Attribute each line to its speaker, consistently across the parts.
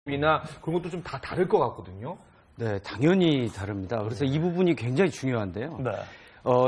Speaker 1: 이나 그런 것도 좀 다 다를 것 같거든요.
Speaker 2: 네, 당연히 다릅니다. 그래서 이 부분이 굉장히 중요한데요.
Speaker 3: 네.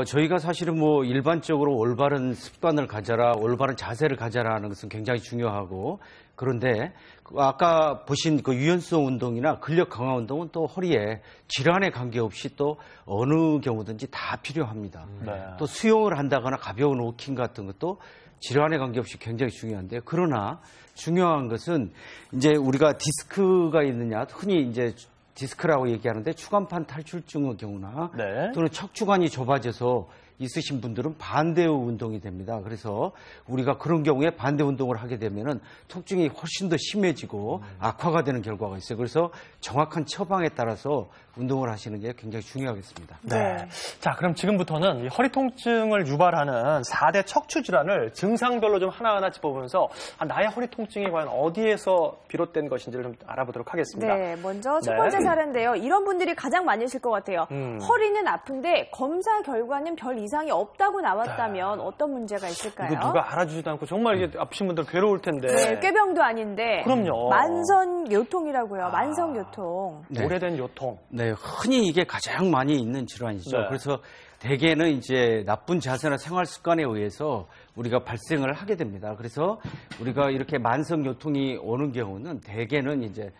Speaker 2: 저희가 사실은 뭐 일반적으로 올바른 습관을 가져라, 올바른 자세를 가져라는 것은 굉장히 중요하고, 그런데 아까 보신 그 유연성 운동이나 근력 강화 운동은 또 허리에 질환에 관계없이 또 어느 경우든지 다 필요합니다.
Speaker 3: 네.
Speaker 2: 또 수영을 한다거나 가벼운 워킹 같은 것도 질환에 관계없이 굉장히 중요한데요. 그러나 중요한 것은 이제 우리가 디스크가 있느냐, 흔히 이제 디스크라고 얘기하는데 추간판 탈출증의 경우나
Speaker 3: 네.
Speaker 2: 또는 척추관이 좁아져서 있으신 분들은 반대 운동이 됩니다. 그래서 우리가 그런 경우에 반대 운동을 하게 되면은 통증이 훨씬 더 심해지고 악화가 되는 결과가 있어요. 그래서 정확한 처방에 따라서 운동을 하시는 게 굉장히 중요하겠습니다.
Speaker 3: 네. 자, 그럼 지금부터는 이 허리 통증을 유발하는 4대 척추 질환을 증상별로 좀 하나하나 짚어보면서 나의 허리 통증이 과연 어디에서 비롯된 것인지를 좀 알아보도록 하겠습니다.
Speaker 4: 네, 먼저 첫 번째 사례인데요. 이런 분들이 가장 많으실 것 같아요. 허리는 아픈데 검사 결과는 별 이상이 없다고 나왔다면 어떤 문제가 있을까요?
Speaker 3: 이거 누가 알아주지도 않고 정말 이게 아프신 분들 괴로울 텐데.
Speaker 4: 네, 꾀병도 아닌데.
Speaker 3: 그럼요.
Speaker 4: 만성요통이라고요. 만성요통.
Speaker 2: 네.
Speaker 3: 오래된 요통.
Speaker 2: 네, 흔히 이게 가장 많이 있는 질환이죠.
Speaker 3: 네.
Speaker 2: 그래서 대개는 이제 나쁜 자세나 생활 습관에 의해서 우리가 발생을 하게 됩니다. 그래서 우리가 이렇게 만성 요통이 오는 경우는 대개는 이제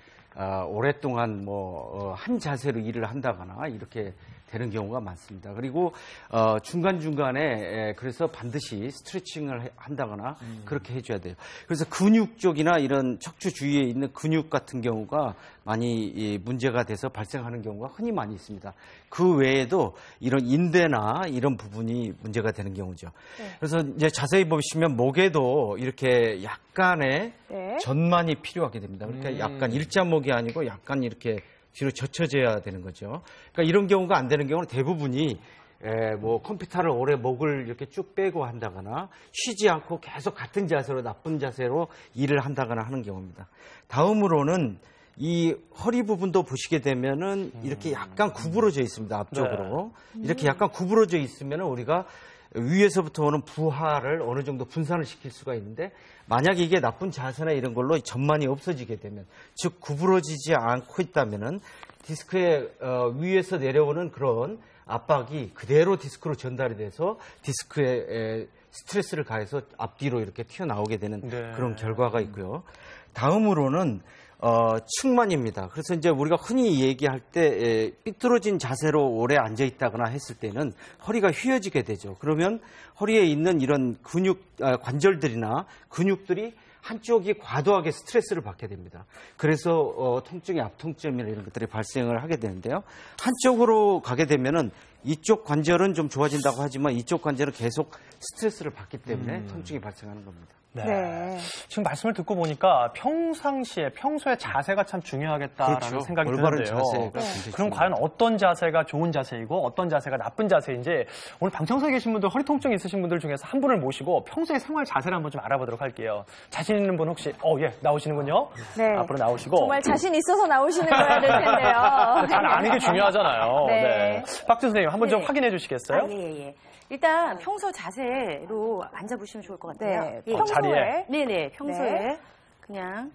Speaker 2: 오랫동안 한 자세로 일을 한다거나 이렇게 되는 경우가 많습니다. 그리고 중간중간에 그래서 반드시 스트레칭을 한다거나 그렇게 해줘야 돼요. 그래서 근육 쪽이나 이런 척추 주위에 있는 근육 같은 경우가 많이 문제가 돼서 발생하는 경우가 흔히 많이 있습니다. 그 외에도 이런 인대나 이런 부분이 문제가 되는 경우죠. 네. 그래서 이제 자세히 보시면 목에도 이렇게 약간의 전만이 필요하게 됩니다. 그러니까 약간 일자목이 아니고 약간 이렇게 뒤로 젖혀져야 되는 거죠. 그러니까 이런 경우가 안 되는 경우는 대부분이 컴퓨터를 오래 목을 이렇게 쭉 빼고 한다거나 쉬지 않고 계속 같은 자세로 나쁜 자세로 일을 한다거나 하는 경우입니다. 다음으로는 이 허리 부분도 보시게 되면은 이렇게 약간 구부러져 있습니다. 앞쪽으로. 이렇게 약간 구부러져 있으면은 우리가 위에서부터 오는 부하를 어느 정도 분산을 시킬 수가 있는데 만약에 이게 나쁜 자세나 이런 걸로 전만이 없어지게 되면 즉 구부러지지 않고 있다면은 디스크의 위에서 내려오는 그런 압박이 그대로 디스크로 전달이 돼서 디스크에 스트레스를 가해서 앞뒤로 이렇게 튀어나오게 되는 그런 결과가 있고요. 다음으로는 측만입니다. 그래서 이제 우리가 흔히 얘기할 때 삐뚤어진 자세로 오래 앉아 있다거나 했을 때는 허리가 휘어지게 되죠. 그러면 허리에 있는 이런 관절들이나 근육들이 한쪽이 과도하게 스트레스를 받게 됩니다. 그래서 통증이 앞통증이나 이런 것들이 발생을 하게 되는데요. 한쪽으로 가게 되면은 이쪽 관절은 좀 좋아진다고 하지만 이쪽 관절은 계속 스트레스를 받기 때문에 통증이 발생하는 겁니다.
Speaker 3: 네. 지금 말씀을 듣고 보니까 평소에 자세가 참 중요하겠다라는 생각이 드는데요. 그럼 과연 어떤 자세가 좋은 자세이고 어떤 자세가 나쁜 자세인지 오늘 방청석에 계신 분들 허리 통증이 있으신 분들 중에서 한 분을 모시고 평소의 생활 자세를 한번 좀 알아보도록 할게요. 자신 있는 분 혹시 나오시는군요.
Speaker 4: 네.
Speaker 3: 앞으로 나오시고.
Speaker 4: 정말 자신 있어서 나오시는 거야 될 텐데요.
Speaker 3: 잘 아는 게 중요하잖아요. 네. 박준 선생님 한번 좀 확인해 주시겠어요?
Speaker 5: 예. 일단 평소 자세로 앉아보시면 좋을 것 같아요.
Speaker 4: 네,
Speaker 3: 자리에.
Speaker 5: 네네, 평소에 그냥.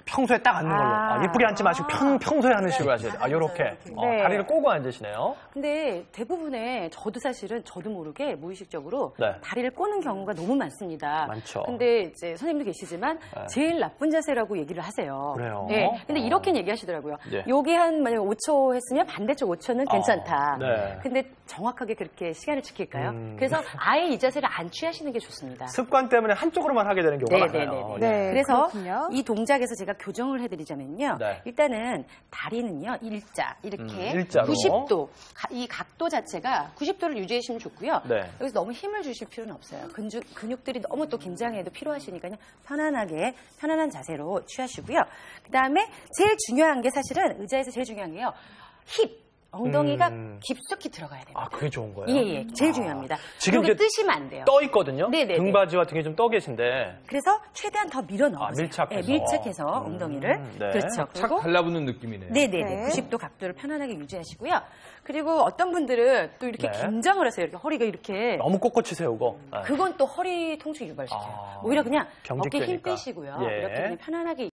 Speaker 3: 평소에 딱 앉는 걸로. 예쁘게 앉지 마시고 평소에 하는 식으로 하셔야 돼요. 요렇게. 다리를 꼬고 앉으시네요.
Speaker 5: 근데 대부분의 저도 모르게 무의식적으로 다리를 꼬는 경우가 너무 많습니다.
Speaker 3: 많죠.
Speaker 5: 근데 이제 선생님도 계시지만 제일 나쁜 자세라고 얘기를 하세요.
Speaker 3: 그래요?
Speaker 5: 네. 근데 이렇게 얘기하시더라고요. 요게 만약에 5초 했으면 반대쪽 5초는 괜찮다. 근데 정확하게 그렇게 시간을 지킬까요? 그래서 아예 이 자세를 안 취하시는 게 좋습니다.
Speaker 3: 습관 때문에 한쪽으로만 하게 되는 경우가 많아요.
Speaker 4: 네,
Speaker 5: 그래서
Speaker 4: 그렇군요.
Speaker 5: 이 동작에서 제가 교정을 해드리자면요. 일단은 다리는요, 일자, 이렇게
Speaker 3: 일자로.
Speaker 5: 90도, 이 각도 자체가 90도를 유지해주시면 좋고요. 여기서 너무 힘을 주실 필요는 없어요. 근육들이 너무 또 긴장해도 필요하시니까요. 편안한 자세로 취하시고요. 그 다음에 제일 중요한 게 사실은 의자에서 제일 중요한 게요. 힙. 엉덩이가 깊숙이 들어가야 됩니다.
Speaker 3: 그게 좋은 거예요?
Speaker 5: 예. 제일 중요합니다.
Speaker 3: 지금 이제
Speaker 5: 뜨시면 안 돼요.
Speaker 3: 떠 있거든요?
Speaker 5: 네네.
Speaker 3: 등받이와 등이 좀 떠 계신데.
Speaker 5: 그래서 최대한 더 밀어 넣어보세요.
Speaker 3: 밀착해서.
Speaker 5: ong덩이를. 그렇죠.
Speaker 1: 착 달라붙는 느낌이네요.
Speaker 5: 네네네. 90도 각도를 편안하게 유지하시고요. 그리고 어떤 분들은 또 이렇게 긴장을 하세요. 이렇게 허리가 이렇게.
Speaker 3: 너무 꼿꼿이 세우고.
Speaker 5: 그건 또 허리 통증 유발시켜요. 오히려 그냥 어깨 힘 빼시고요. 이렇게 그냥 편안하게